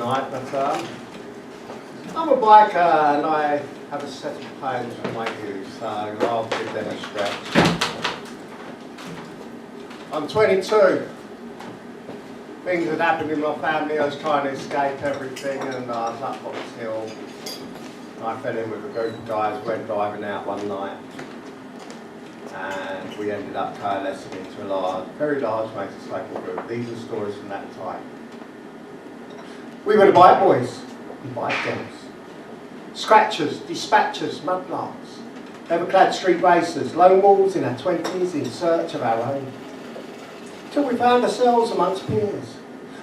tonight, but I'm a biker and I have a set of poems for my use, so I'll give them a stretch. I'm 22. Things had happened in my family. I was trying to escape everything, and I was up on this hill. I fell in with a group of guys, went driving out one night, and we ended up coalescing into a very large motorcycle group. These are stories from that time. We were the bike boys and bike girls. Scratchers, dispatchers, mudlarks, ever-clad street racers, lone wolves in our 20s in search of our own. Till we found ourselves amongst peers,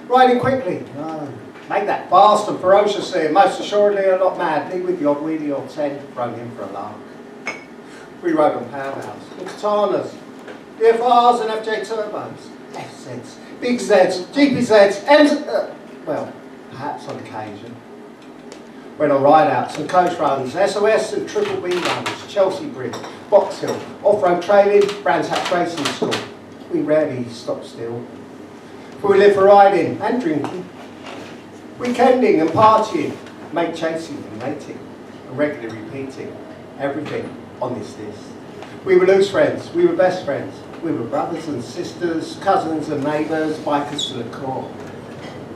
riding quickly, make that fast and ferociously, and most assuredly a lot madly, with the odd wheelie or 10 thrown in for a lark. We rode on powerhouse, and katanas, DFRs and FJ turbos, FZs, big Zs, GPZs, and well, perhaps on occasion. Went on ride-outs and coach runs, SOS and Triple B runs, Chelsea Bridge, Vauxhall, off-road training, Brands Hatch Racing School. We rarely stopped still. For we live for riding and drinking, weekending and partying, mate chasing and mating, and regularly repeating everything on this list. We were loose friends, we were best friends, we were brothers and sisters, cousins and neighbours, bikers to the core.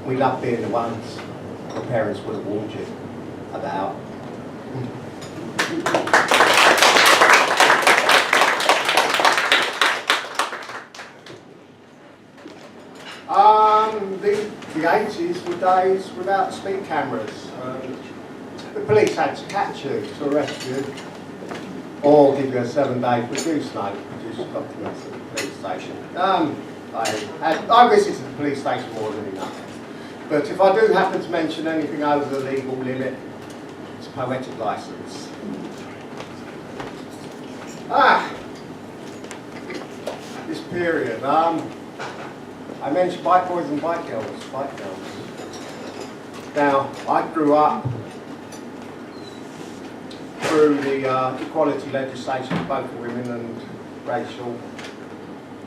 We loved being the ones your parents would have warned you about. The 80s were days without speed cameras. The police had to catch you to arrest you, or give you a 7-day produce note, produce documents at the police station. I visited the police station more than enough. But if I do happen to mention anything over the legal limit, it's a poetic licence. This period. I mentioned bike boys and bike girls. Now, I grew up through the equality legislation for both women and racial,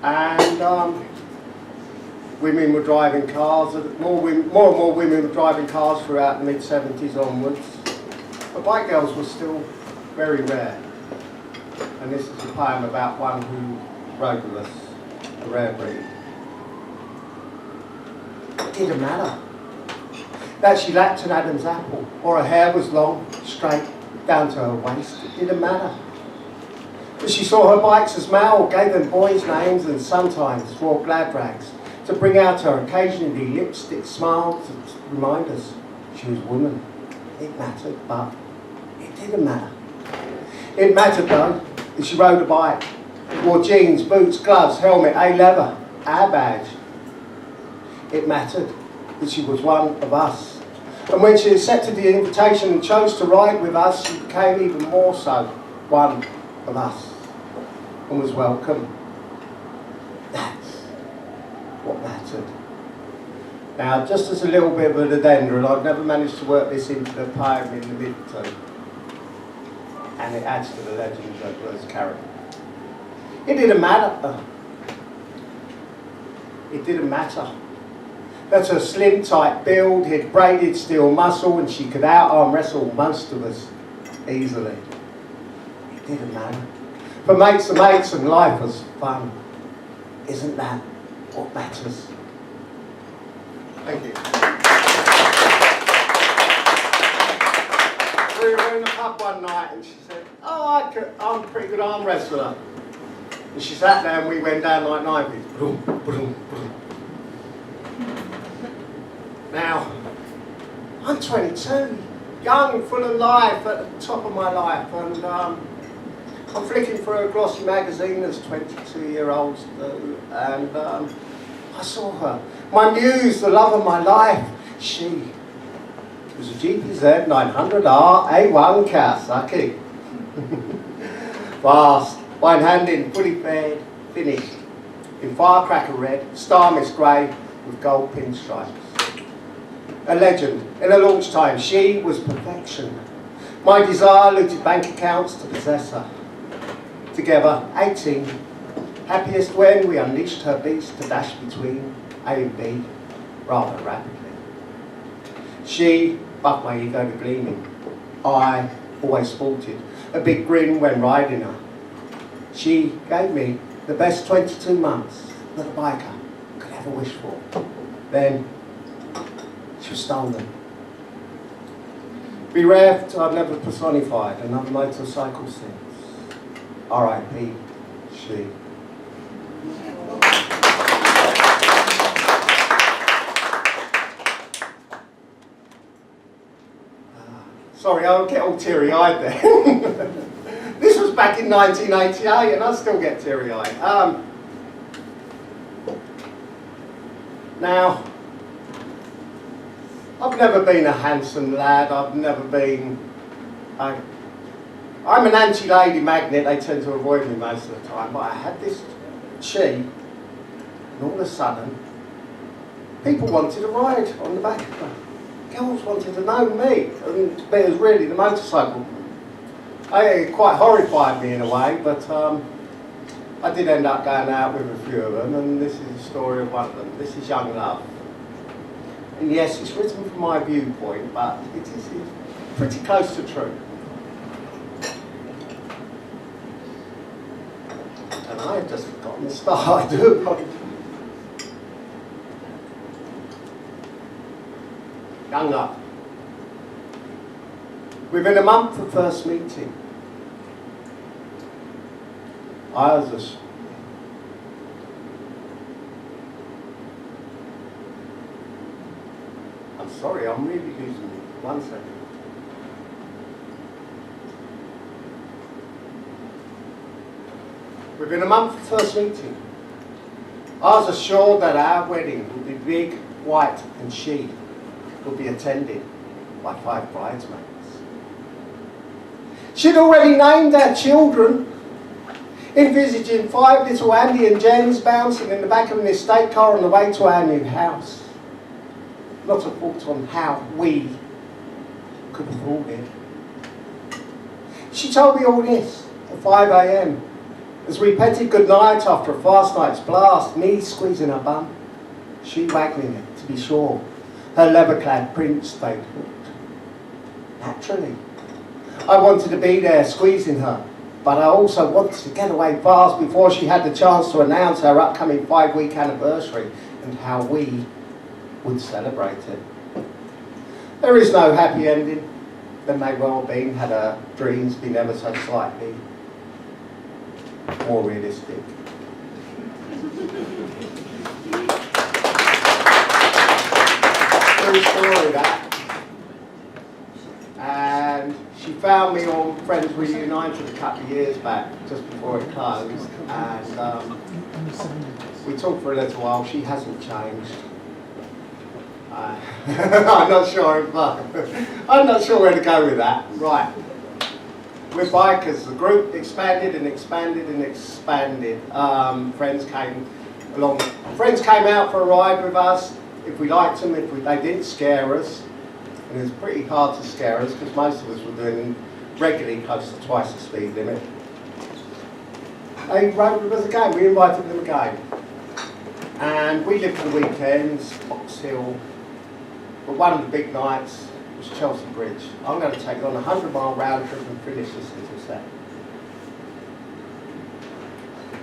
and women were driving cars. More and more women were driving cars throughout the mid-70s onwards, but bike girls were still very rare. And this is a poem about one who rode with us, a rare breed. It didn't matter that she lacked an Adam's apple, or her hair was long, straight, down to her waist. It didn't matter. But she saw her bikes as male, gave them boys' names, and sometimes wore glad rags to bring out her occasionally lipstick smile to remind us she was a woman. It mattered, but it didn't matter. It mattered though that she rode a bike, wore jeans, boots, gloves, helmet, A-leather, our badge. It mattered that she was one of us. And when she accepted the invitation and chose to ride with us, she became even more so one of us and was welcome. That's what mattered. Now, just as a little bit of an addendum, I've never managed to work this into the poem in the mid-tone, and it adds to the legend that was carried. It didn't matter. It didn't matter that her slim, tight build had braided steel muscle and she could out-arm wrestle most of us easily. It didn't matter. For mates are mates and life was fun. Isn't that what matters? Thank you. We were in the pub one night and she said, I'm a pretty good arm wrestler. And she sat there and we went down like 90s. Boom, boom, boom. Now, I'm 22, young, full of life, at the top of my life, and I'm flicking through a glossy magazine as 22-year-olds do, and I saw her, my muse, the love of my life. She was a GPZ 900R A1 Kawasaki. Fast, wine-handed, fully fed, finished, in firecracker red, star mist grey, with gold pinstripes. A legend, in her launch time, she was perfection. My desire looted bank accounts to possess her. Together, 18, happiest when we unleashed her beast to dash between A and B rather rapidly. She buffed my ego to gleaming. I always sported a big grin when riding her. She gave me the best 22 months that a biker could ever wish for. Then she was stolen. Bereft, I've never personified another motorcycle since. R.I.P. She. Sorry, I'll get all teary-eyed there. This was back in 1988 and I still get teary-eyed. Now, I've never been a handsome lad. I've never been... I'm an anti-lady magnet. They tend to avoid me most of the time. But I had this chi, and all of a sudden, people wanted to ride on the back of her. Girls wanted to know me, and it was really the motorcycle. It quite horrified me in a way, but I did end up going out with a few of them, and this is the story of one of them. This is Young Love. And yes, it's written from my viewpoint, but it is pretty close to true. And I've just forgotten the start. I do apologize. Young Love. Within a month of first meeting, I was just... I'm sorry, I'm really losing it. 1 second. Within a month of first meeting, I was assured that our wedding would be big, white and chic. Would be attended by 5 bridesmaids. She'd already named our children, envisaging 5 little Andy and Jens bouncing in the back of an estate car on the way to our new house. Not a thought on how we could afford it. She told me all this at 5 a.m. as we petted goodnight after a fast night's blast, me squeezing her bum, she waggling it to be sure. Her leather-clad prints stayed hooked. Naturally, I wanted to be there squeezing her, but I also wanted to get away fast before she had the chance to announce her upcoming 5-week anniversary and how we would celebrate it. There is no happy ending. There may well have been had her dreams been ever so slightly more realistic. True story, that. And she found me on Friends Reunited a couple of years back, just before it closed, and we talked for a little while. She hasn't changed. I'm not sure if, I'm not sure where to go with that. Right. We're bikers. The group expanded and expanded and expanded. Friends came along. Friends came out for a ride with us. If we liked them, they didn't scare us. And it was pretty hard to scare us because most of us were doing regularly close to twice the speed limit. They rode with us again. We invited them again. And we lived for the weekends, Vauxhall. But one of the big nights was Chelsea Bridge. I'm going to take you on a 100-mile round trip and finish this little set.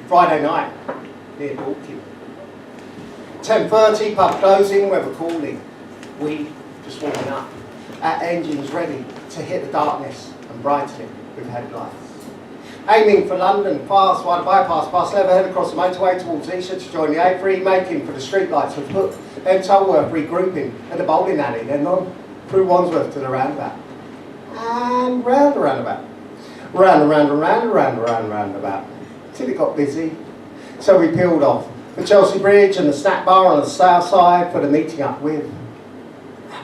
Friday night, near Dorking. 10:30, pub closing, weather cooling. We just warming up. Our engines ready to hit the darkness and brighten it with headlights. Aiming for London, past Wider Bypass, past Leatherhead, across the motorway towards Esher to join the A3, making for the streetlights with Hook, then Tolworth, regrouping at the bowling alley, then on through Wandsworth to the roundabout. And round the roundabout. Round and round and round and round and round and roundabout. Till it got busy. So we peeled off the Chelsea Bridge and the snack bar on the south side for the meeting up with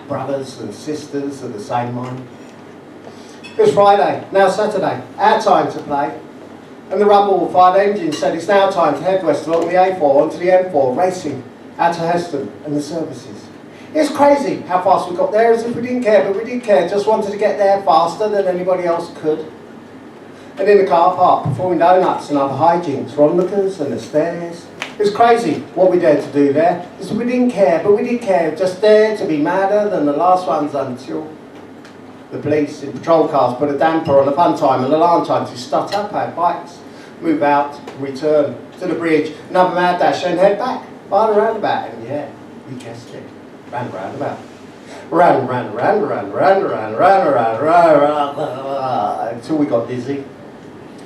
brothers and sisters of the same mind. It was Friday, now Saturday, our time to play. And the rumble-fired engine said it's now time to head west along the A4 onto the M4, racing out to Heston and the services. It's crazy how fast we got there, as if we didn't care, but we did care, just wanted to get there faster than anybody else could. And in the car park, performing donuts and other hijinks for onlookers and the stairs, It was crazy what we dared to do there. Because we didn't care, but we did care. Just dared to be madder than the last ones until the police in patrol cars put a damper on the fun time and alarm time to start up our bikes, move out, return to the bridge, another mad dash and head back by the roundabout. And yeah, we guessed it. Ran the roundabout. Ran, until we got dizzy.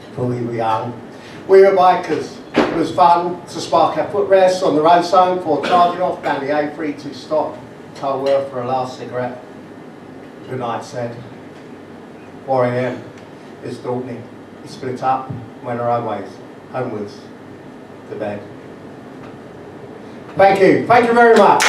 Until we were young. We were bikers. It was fun to spark our footrests on the road zone before charging off down the A3 to stop Tulworth for a last cigarette. Good night, said. 4 a.m. It's dawning. We split up, went our own ways, homewards, to bed. Thank you very much.